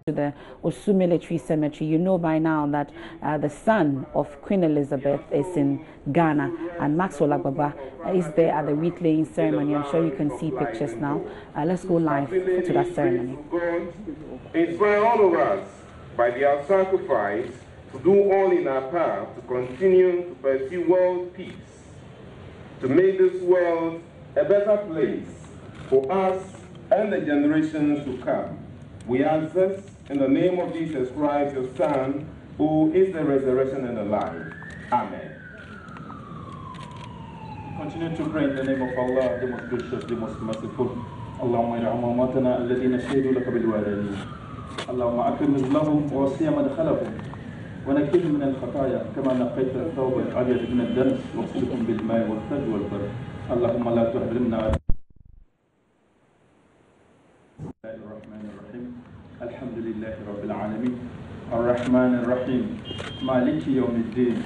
to the Osu Military Cemetery. You know by now that the son of Queen Elizabeth is in Ghana, and Maxwell Agbagba is there at the wreath laying ceremony. I'm sure you can see pictures now. Let's go live to that ceremony. God inspire all of us by their sacrifice to do all in our power to continue to pursue world peace, to make this world a better place for us and the generations to come. We ask this in the name of Jesus Christ, your Son, who is the resurrection and the life. Amen. Continue to pray in the name of Allah, the most gracious, the most merciful. Allahumma irham amwatana alladhina shahidu laka bil wahdaniyya. Allahumma akrim lahum wa wasi'a madkhalahum wa nakkihim min al-khataya kama naqayta ath-thawb al-abyad min ad-dams waghsilhum bil ma'i wal-thalj wal-barad. Allahumma la tuhrimna. الحمد لله رب العالمين الرحمن الرحيم مالك يوم الدين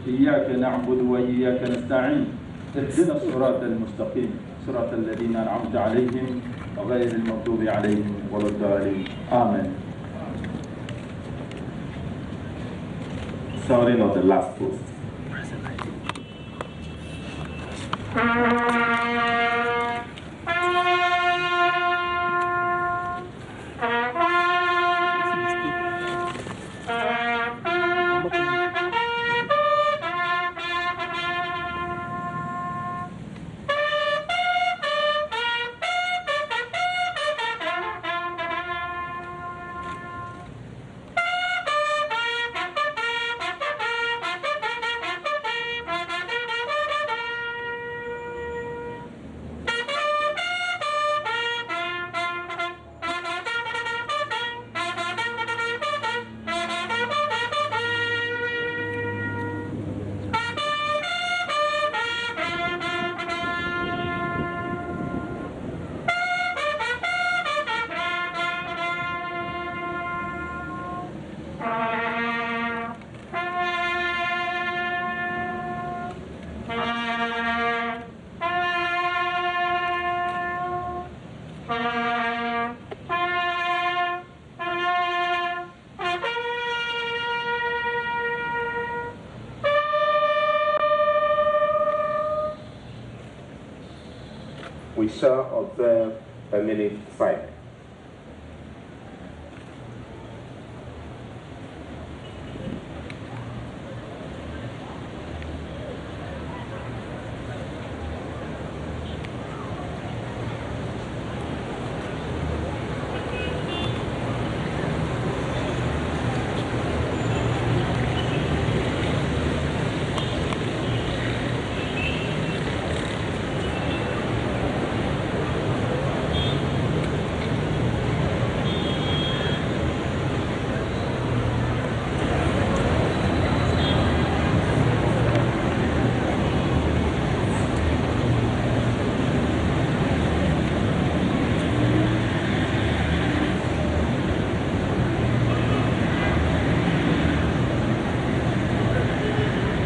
إياك نعبد وإياك نستعين اهدنا الصراط المستقيم صراط الذين أنعمت عليهم غير المغضوب عليهم ولا الضالين آمين. Sounding of the last post. We shall observe a minute silence.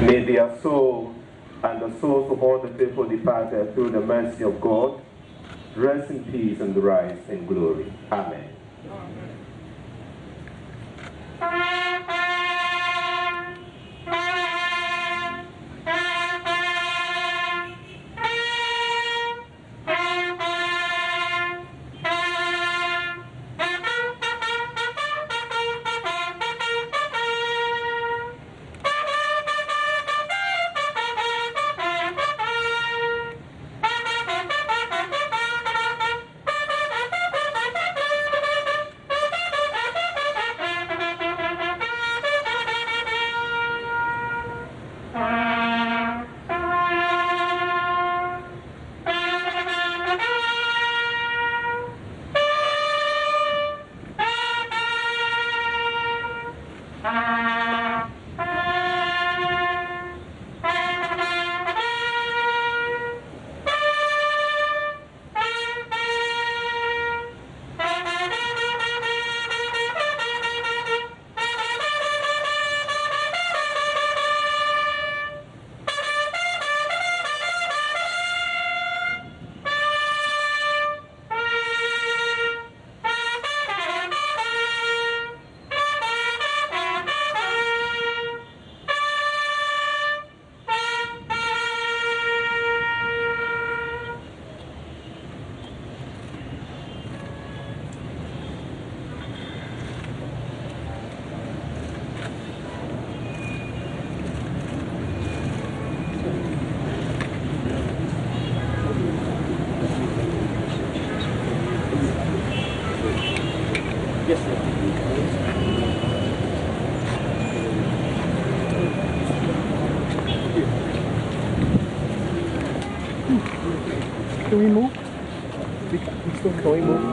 May their soul and the souls of all the faithful departed through the mercy of God rest in peace and rise in glory. Amen. Yes, sir. Can we move? Can we move?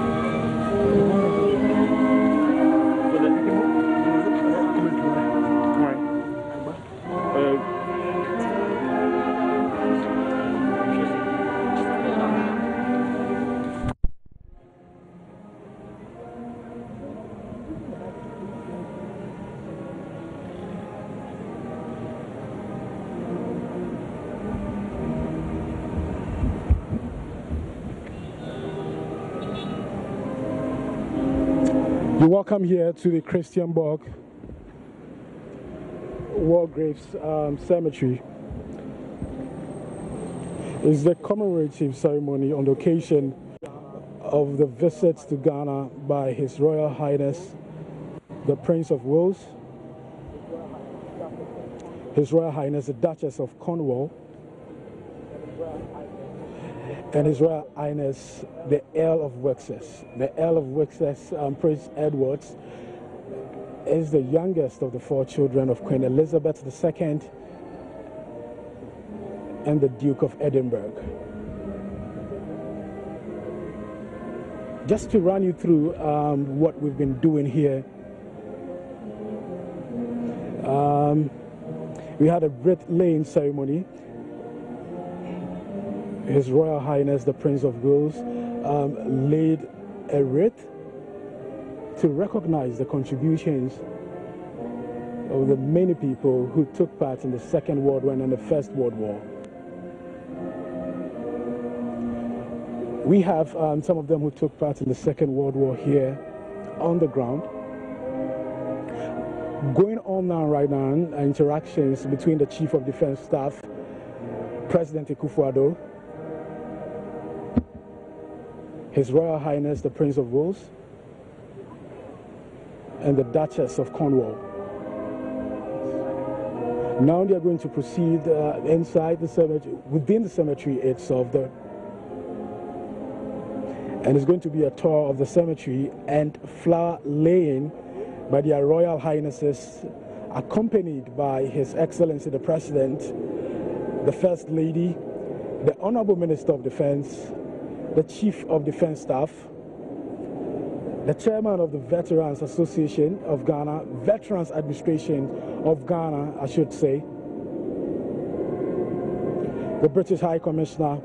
You're welcome here to the Christianborg War Graves Cemetery. It's the commemorative ceremony on the occasion of the visit to Ghana by His Royal Highness, the Prince of Wales, His Royal Highness, the Duchess of Cornwall, and His Royal Highness, the Earl of Wessex. The Earl of Wessex, Prince Edward, is the youngest of the 4 children of Queen Elizabeth II and the Duke of Edinburgh. Just to run you through what we've been doing here, we had a wreath laying ceremony. His Royal Highness, the Prince of Wales, laid a wreath to recognize the contributions of the many people who took part in the Second World War and the First World War. We have some of them who took part in the Second World War here on the ground. Going on now right now, interactions between the Chief of Defense Staff, President Akufo-Addo, His Royal Highness, the Prince of Wales, and the Duchess of Cornwall. Now they are going to proceed inside the cemetery, within the cemetery itself, and it's going to be a tour of the cemetery and flower laying by their Royal Highnesses, accompanied by His Excellency the President, the First Lady, the Honorable Minister of Defense, the Chief of Defense Staff, the Chairman of the Veterans Association of Ghana, Veterans Administration of Ghana, I should say, the British High Commissioner,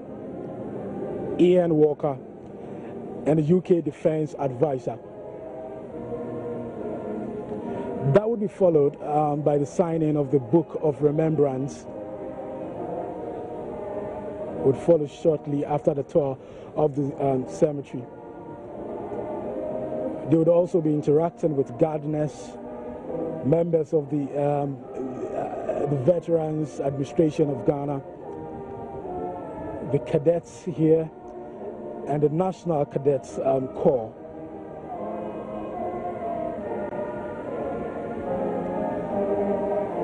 Ian Walker, and the UK Defense Advisor. That would be followed by the signing of the Book of Remembrance, would follow shortly after the tour of the cemetery. They would also be interacting with gardeners, members of the Veterans Administration of Ghana, the cadets here, and the National Cadets Corps.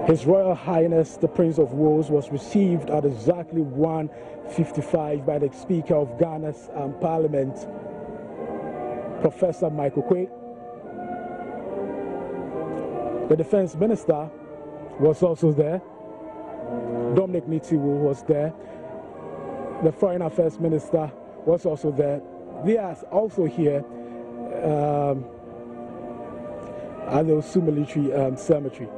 His Royal Highness, the Prince of Wales, was received at exactly 1:55 by the Speaker of Ghana's Parliament, Professor Michael Quay. The Defense Minister was also there. Dominic Nitiwu was there. The Foreign Affairs Minister was also there. They are also here at the Osu Military Cemetery.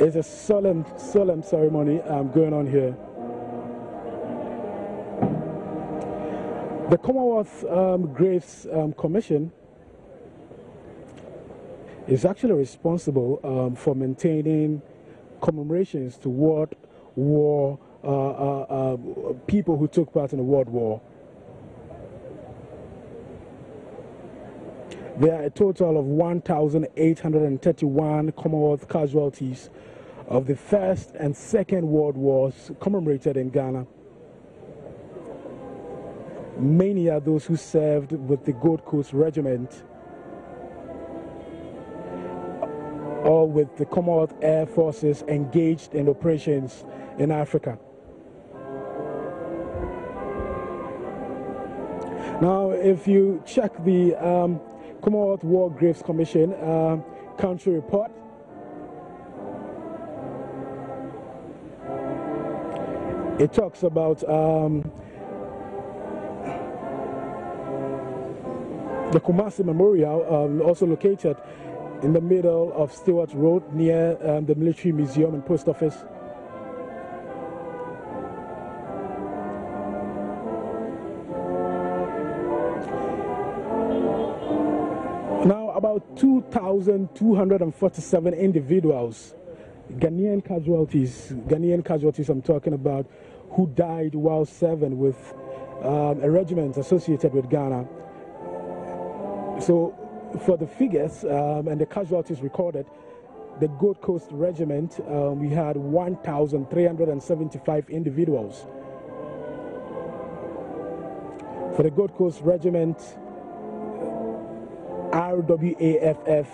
It's a solemn ceremony going on here. The Commonwealth Graves Commission is actually responsible for maintaining commemorations to World War people who took part in the World War. There are a total of 1,831 Commonwealth casualties of the First and Second World Wars commemorated in Ghana. Many are those who served with the Gold Coast Regiment or with the Commonwealth Air Forces engaged in operations in Africa. Now, if you check the Commonwealth War Graves Commission country report, it talks about the Kumasi Memorial, also located in the middle of Stewart Road near the Military Museum and Post Office. Now, about 2,247 individuals, Ghanaian casualties I'm talking about, who died while serving with a regiment associated with Ghana. So, for the figures and the casualties recorded, the Gold Coast Regiment, we had 1,375 individuals. For the Gold Coast Regiment, RWAFF,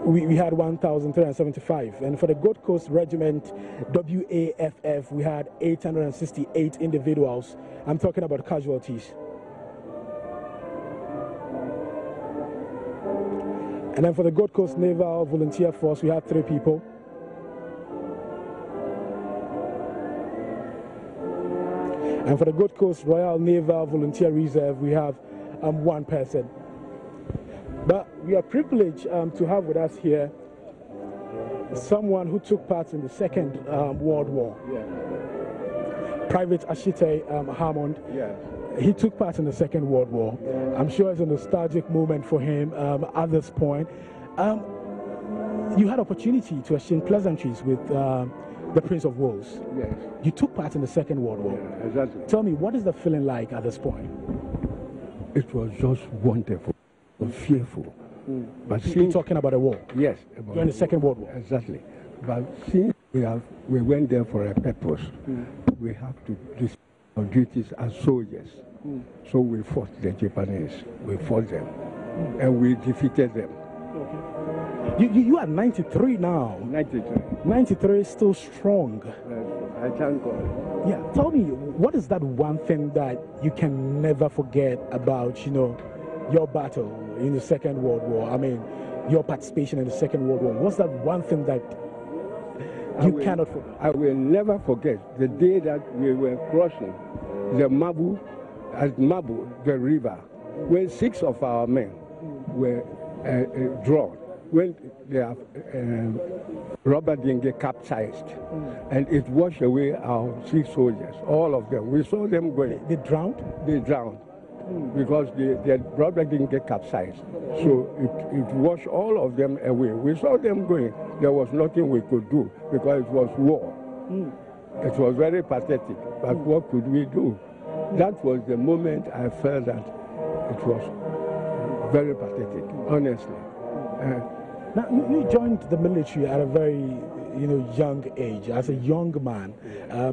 we had 1,375, and for the Gold Coast Regiment, WAFF, we had 868 individuals. I'm talking about casualties. And then for the Gold Coast Naval Volunteer Force, we had 3 people. And for the Gold Coast Royal Naval Volunteer Reserve, we have 1 person. But we are privileged to have with us here someone who took part in the Second World War. Yeah. Private Ashite Hammond. Yeah. He took part in the Second World War. I'm sure it's a nostalgic moment for him at this point. You had opportunity to exchange pleasantries with the Prince of Wales. Yes. You took part in the Second World War. Yeah, exactly. Tell me, what is the feeling like at this point? It was just wonderful, fearful. But You're talking about a war? Yes. During the Second World War? Exactly. But since we went there for a purpose, we have to do our duties as soldiers. So we fought the Japanese. We fought them. And we defeated them. You are 93 now. 93. 93 is still strong. I thank God. Yeah, tell me, what is that one thing that you can never forget about, your battle in the Second World War? I mean, your participation in the Second World War. What's that one thing that you cannot forget? I will never forget the day that we were crossing the Mabu, the river, when 6 of our men were drawn. When the rubber dinghy capsized, and it washed away our 6 soldiers, all of them. We saw them going. They drowned? They drowned because the rubber dinghy capsized. So it washed all of them away. We saw them going. There was nothing we could do because it was war. It was very pathetic, but what could we do? That was the moment I felt that it was very pathetic, honestly. Now, you joined the military at a very, young age, as a young man.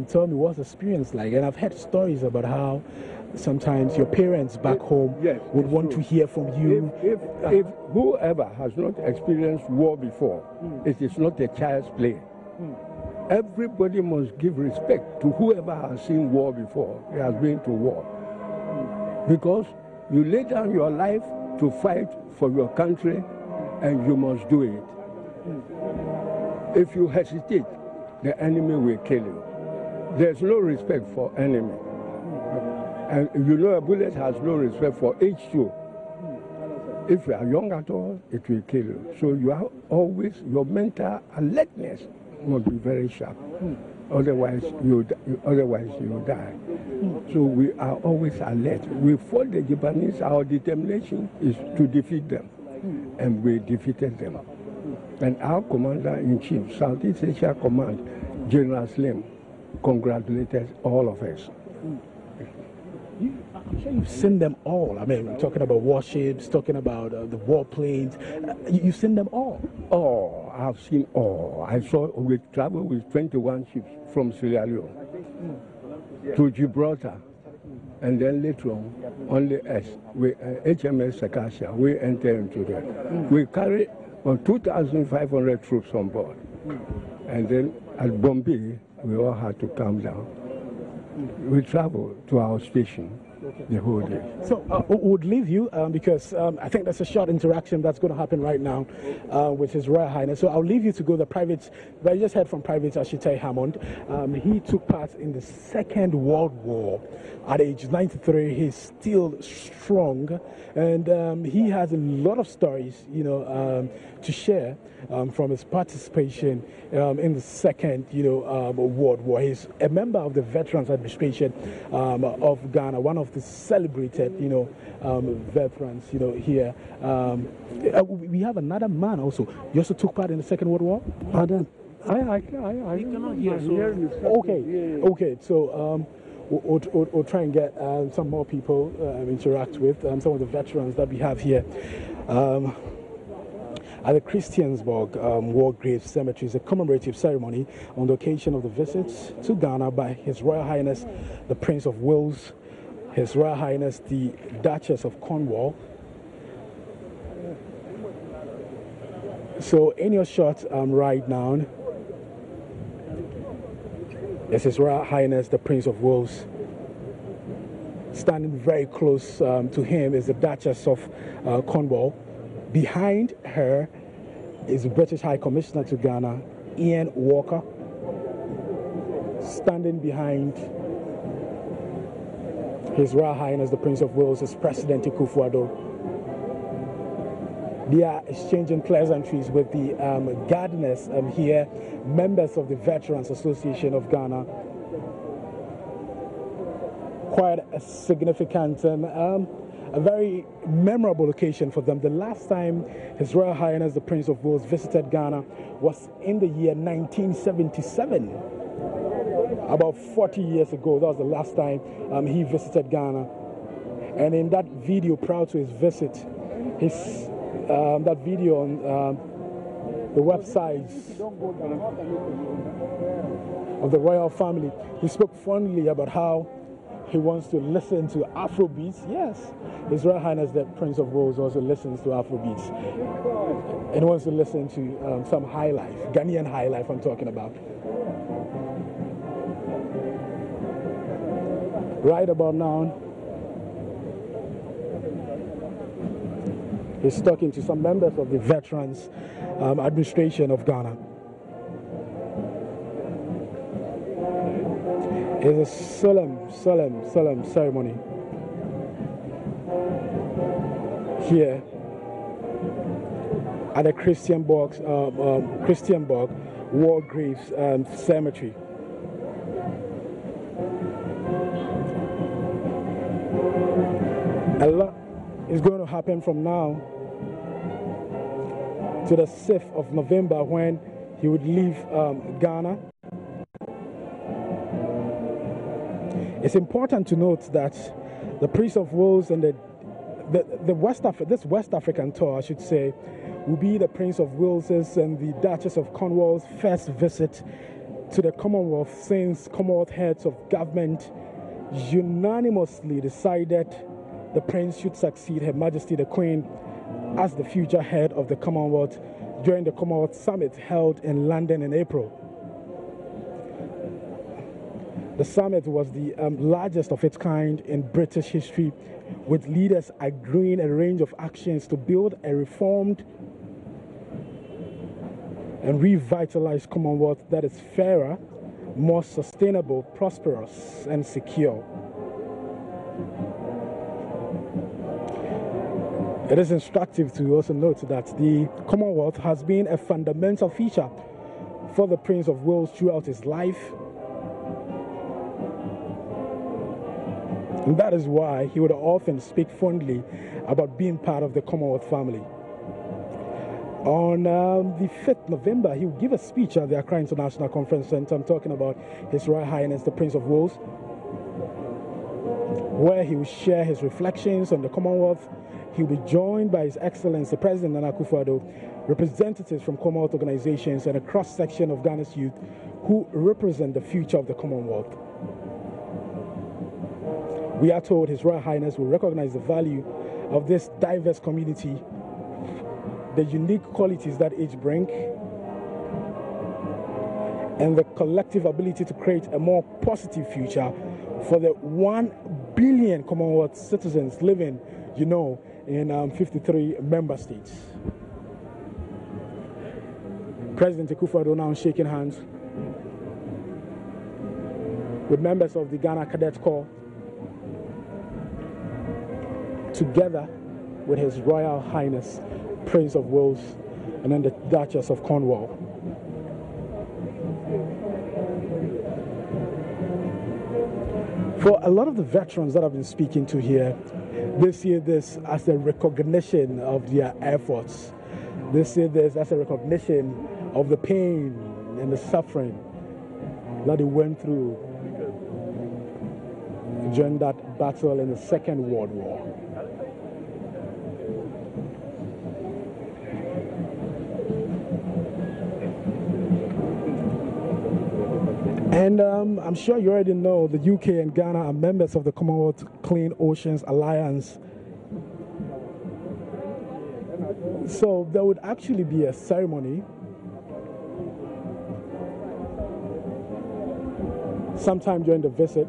Tell me, what's the experience like? And I've heard stories about how sometimes your parents back home would want to hear from you. If whoever has not experienced war before, it is not a child's play. Everybody must give respect to whoever has seen war before, he has been to war. Because you lay down your life to fight for your country, and you must do it. If you hesitate, the enemy will kill you. There's no respect for enemy. And a bullet has no respect for H2. If you are young at all, it will kill you. So you are always, your mental alertness must be very sharp. Otherwise you die. So we are always alert. We fought the Japanese. Our determination is to defeat them. And we defeated them. And our commander-in-chief, Southeast Asia Command, General Slim, congratulated all of us. I'm sure you've seen them all. I mean, we're talking about warships, talking about the warplanes. You've seen them all. Oh, I've seen all. We traveled with 21 ships from Sierra Leone to Gibraltar. And then later on, only us, HMS Sakasha, we entered into that. We carried 2,500 troops on board. And then at Bombay, we all had to calm down. We travel to our station the whole day. So would leave you because I think there's a short interaction that's going to happen right now with His Royal Highness. So I'll leave you to go the private. But I just heard from Private Ashite Hammond. He took part in the Second World War. At age 93, he's still strong, and he has a lot of stories, to share from his participation in the Second, World War. He's a member of the Veterans Administration of Ghana, one of the celebrated, veterans, here. We have another man also. You also took part in the Second World War? Pardon? I cannot hear. Okay. So we'll try and get some more people interact with some of the veterans that we have here. At the Christiansburg War Grave Cemetery is a commemorative ceremony on the occasion of the visit to Ghana by His Royal Highness the Prince of Wales, His Royal Highness the Duchess of Cornwall. So in your shot right now is His Royal Highness the Prince of Wales. Standing very close to him is the Duchess of Cornwall. Behind her is the British High Commissioner to Ghana, Ian Walker. Standing behind His Royal Highness the Prince of Wales is President Akufo-Addo. They are exchanging pleasantries with the gardeners here, members of the Veterans Association of Ghana. Quite a significant and a very memorable occasion for them. The last time His Royal Highness the Prince of Wales visited Ghana was in the year 1977. About 40 years ago, that was the last time he visited Ghana. And in that video prior to his visit, that video on the websites of the royal family, he spoke fondly about how he wants to listen to Afrobeats. Yes, His Royal Highness the Prince of Wales also listens to Afrobeats. And he wants to listen to some high life, Ghanaian high life I'm talking about. Right about now, he's talking to some members of the Veterans Administration of Ghana. It's a solemn ceremony here at the Christiansburg War Graves Cemetery. A lot is going to happen from now to the 6th of November when he would leave Ghana. It's important to note that the Prince of Wales and this West African tour, I should say, will be the Prince of Wales's and the Duchess of Cornwall's first visit to the Commonwealth since Commonwealth heads of government unanimously decided the Prince should succeed Her Majesty the Queen as the future head of the Commonwealth during the Commonwealth Summit held in London in April. The summit was the largest of its kind in British history, with leaders agreeing a range of actions to build a reformed and revitalized Commonwealth that is fairer, more sustainable, prosperous, and secure. It is instructive to also note that the Commonwealth has been a fundamental feature for the Prince of Wales throughout his life. And that is why he would often speak fondly about being part of the Commonwealth family. On the 5th November, he will give a speech at the Accra International Conference Center. I'm talking about His Royal Highness the Prince of Wales, where he will share his reflections on the Commonwealth. He will be joined by His Excellency President Nana Akufo-Addo, representatives from Commonwealth organizations, and a cross-section of Ghana's youth who represent the future of the Commonwealth. We are told His Royal Highness will recognize the value of this diverse community, the unique qualities that each bring, and the collective ability to create a more positive future for the 1 billion Commonwealth citizens living, you know, in 53 member states. President Akufo-Addo now shaking hands with members of the Ghana Cadet Corps, together with His Royal Highness Prince of Wales and then the Duchess of Cornwall. For a lot of the veterans that I've been speaking to here, they see this as a recognition of their efforts. They see this as a recognition of the pain and the suffering that they went through during that battle in the Second World War. And I'm sure you already know the UK and Ghana are members of the Commonwealth Clean Oceans Alliance. So there would actually be a ceremony sometime during the visit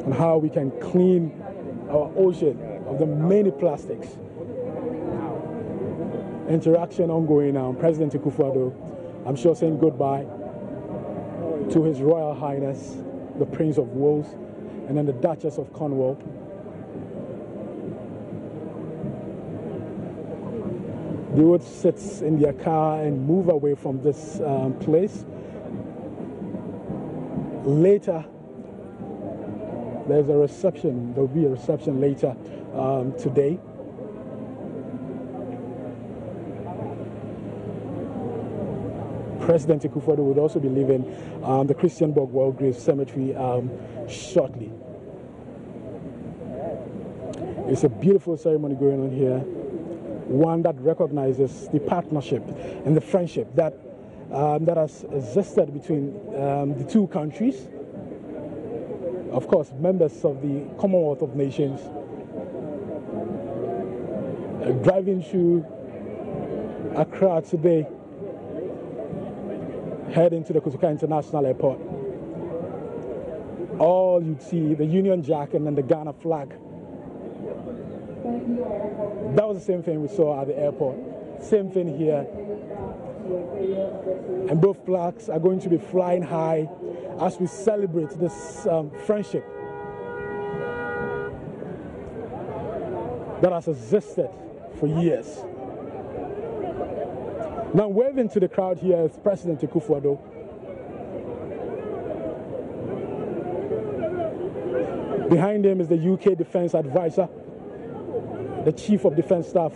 on how we can clean our ocean of the many plastics. Interaction ongoing now. President Akufo-Addo, I'm sure, saying goodbye to His Royal Highness, the Prince of Wales, and then the Duchess of Cornwall. They would sit in their car and move away from this place. Later, there's a reception. There will be a reception later today. President Akufo-Addo would also be leaving the Christianborg Walgrave Cemetery shortly. It's a beautiful ceremony going on here, one that recognizes the partnership and the friendship that has existed between the two countries. Of course, members of the Commonwealth of Nations, driving through Accra today, heading to the Kotoka International Airport. All you'd see, the Union Jack and then the Ghana flag. That was the same thing we saw at the airport. Same thing here. And both flags are going to be flying high as we celebrate this friendship that has existed for years. Now, waving to the crowd here is President Akufo-Addo. Behind him is the UK Defence Advisor, the Chief of Defence Staff.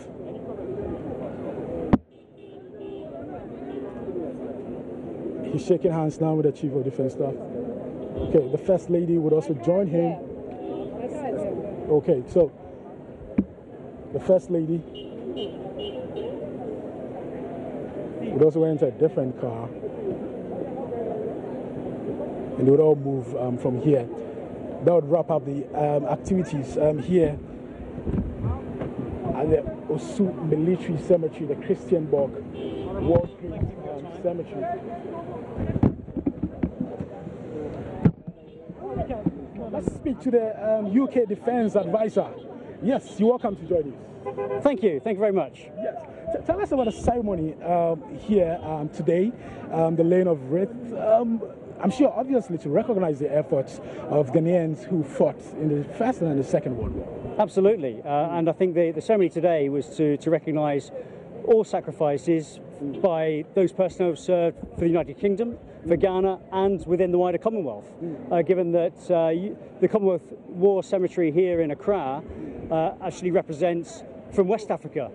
He's shaking hands now with the Chief of Defence Staff. Okay, the First Lady would also join him. Okay, so the First Lady would also enter a different car, and they would all move from here. That would wrap up the activities here at the Osu Military Cemetery, the Christianborg Walgrave Cemetery. Let's speak to the UK Defence Advisor. Yes, you're welcome to JoyNews. Thank you very much. Yes. Tell us about the ceremony here today, the laying of wreath. I'm sure, obviously, to recognize the efforts of Ghanaians who fought in the First and the Second World War. Absolutely, and I think the ceremony today was to recognize all sacrifices by those personnel who have served for the United Kingdom, for Ghana, and within the wider Commonwealth. Given that the Commonwealth War Cemetery here in Accra actually represents, from West Africa,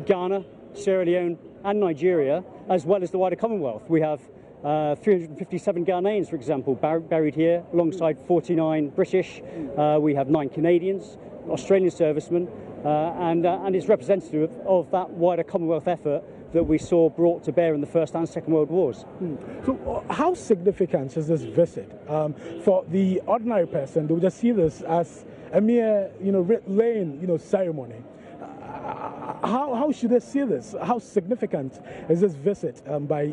Ghana, Sierra Leone and Nigeria, as well as the wider Commonwealth. We have 357 Ghanaians, for example, buried here, alongside 49 British. We have 9 Canadians, Australian servicemen, and it's representative of that wider Commonwealth effort that we saw brought to bear in the First and Second World Wars. So how significant is this visit? For the ordinary person, they would just see this as a mere, laying, ceremony. How should they see this? How significant is this visit by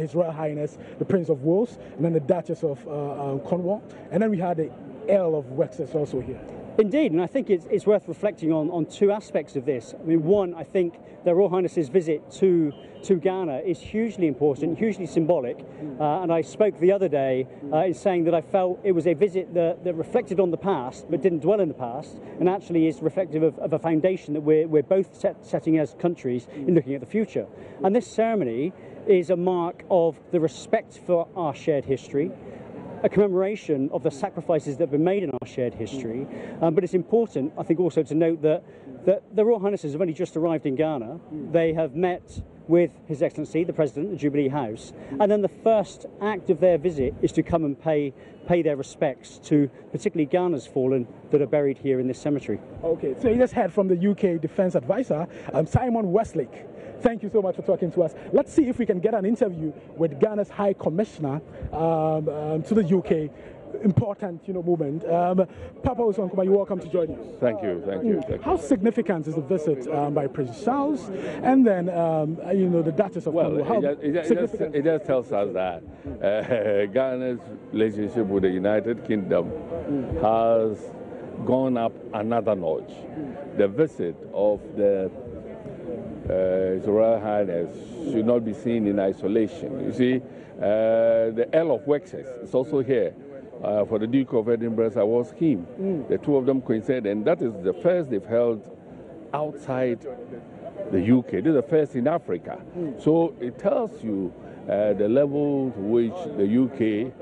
His Royal Highness the Prince of Wales and then the Duchess of Cornwall, and then we had the Earl of Wessex also here? Indeed, and I think it's worth reflecting on two aspects of this. I mean, one, I think their Royal Highness's visit to Ghana is hugely important, hugely symbolic, and I spoke the other day in saying that I felt it was a visit that reflected on the past but didn't dwell in the past, and actually is reflective of a foundation that we're both setting as countries in looking at the future. And this ceremony is a mark of the respect for our shared history, a commemoration of the sacrifices that have been made in our shared history. But it's important, I think, also to note that the Royal Highnesses have only just arrived in Ghana. They have met with His Excellency, the President, at Jubilee House, and then the first act of their visit is to come and pay their respects to particularly Ghana's fallen that are buried here in this cemetery. Okay, so you just heard from the UK Defence Advisor, Simon Westlake. Thank you so much for talking to us. Let's see if we can get an interview with Ghana's High Commissioner to the UK. Important, movement. Papa Osuankuma, you're welcome to JoyNews. Thank you, thank you. Thank How significant is the visit by Prince Charles and then, the Duchess of Cornwall? It just tells us that Ghana's relationship with the United Kingdom has gone up another notch. The visit of the His Royal Highness should not be seen in isolation. You see, the Earl of Wessex is also here for the Duke of Edinburgh's award scheme. The two of them coincide, and that is the first they've held outside the UK. This is the first in Africa. So it tells you the level to which the UK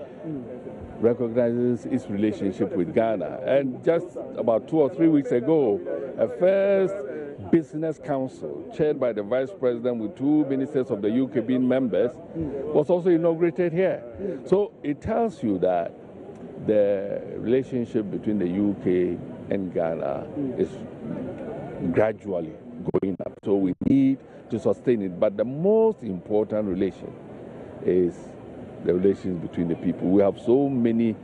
recognizes its relationship with Ghana. And just about 2 or 3 weeks ago, a first business council chaired by the Vice President with 2 ministers of the UK being members was also inaugurated here. So it tells you that the relationship between the UK and Ghana is gradually going up. So we need to sustain it. But the most important relation is the relations between the people. We have so many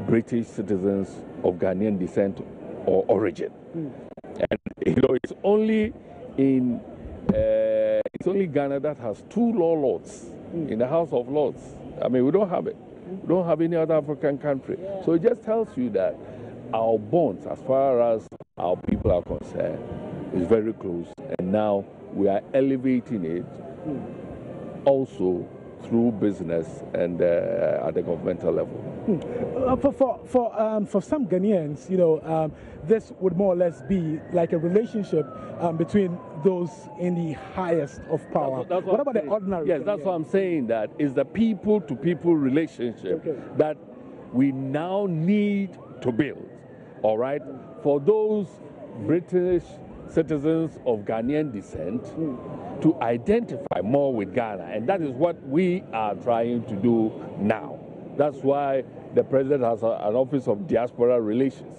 British citizens of Ghanaian descent or origin. And it's only Ghana that has 2 law lords in the House of Lords. I mean, we don't have it. We don't have any other African country. So it just tells you that our bonds, as far as our people are concerned, is very close. And now we are elevating it also through business and at the governmental level. For some Ghanaians, this would more or less be like a relationship between those in the highest of power. That's what about the ordinary? Yes, that's what I'm saying. That is the people-to-people relationship that we now need to build. All right, for those British citizens of Ghanaian descent to identify more with Ghana, and that is what we are trying to do now. That's why the President has an Office of Diaspora Relations,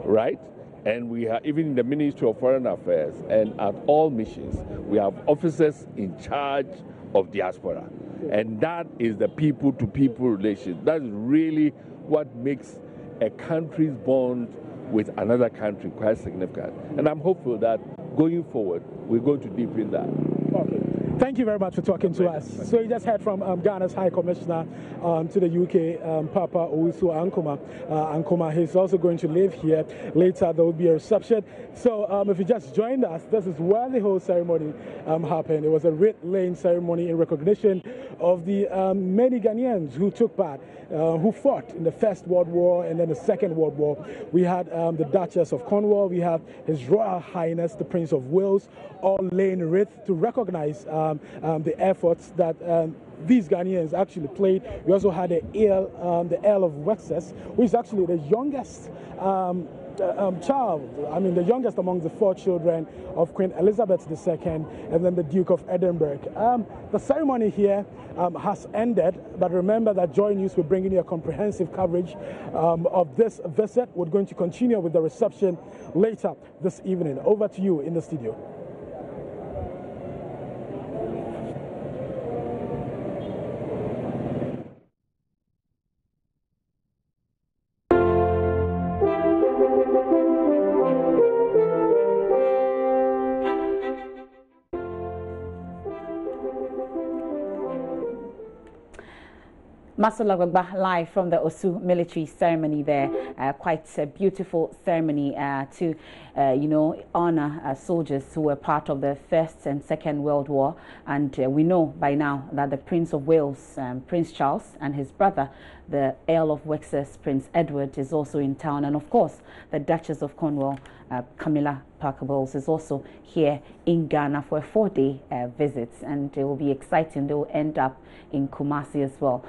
right? And we have, even in the Ministry of Foreign Affairs and at all missions, we have officers in charge of diaspora. And that is the people-to-people relation. That is really what makes a country's bond with another country quite significant. And I'm hopeful that going forward, we're going to deepen that. Okay. Thank you very much for talking to us. So you just heard from Ghana's High Commissioner to the UK, Papa Osuankuma. He's also going to live here. Later there will be a reception. So if you just joined us, this is where the whole ceremony happened. It was a writ laying ceremony in recognition of the many Ghanaians who took part, who fought in the First World War and then the Second World War. We had the Duchess of Cornwall, we have His Royal Highness the Prince of Wales, all laying writ to recognize the efforts that these Ghanaians actually played. We also had the Earl of Wessex, who is actually the youngest child, the youngest among the 4 children of Queen Elizabeth II and then the Duke of Edinburgh. The ceremony here has ended, but remember that JoyNews will bring you a comprehensive coverage of this visit. We're going to continue with the reception later this evening. Over to you in the studio. Masola Gbagba live from the Osu military ceremony there. Quite a beautiful ceremony to, honor soldiers who were part of the First and Second World War. And we know by now that the Prince of Wales, Prince Charles, and his brother, the Earl of Wessex, Prince Edward, is also in town. And of course, the Duchess of Cornwall, Camilla Parker Bowles, is also here in Ghana for a 4-day visit. And it will be exciting. They will end up in Kumasi as well.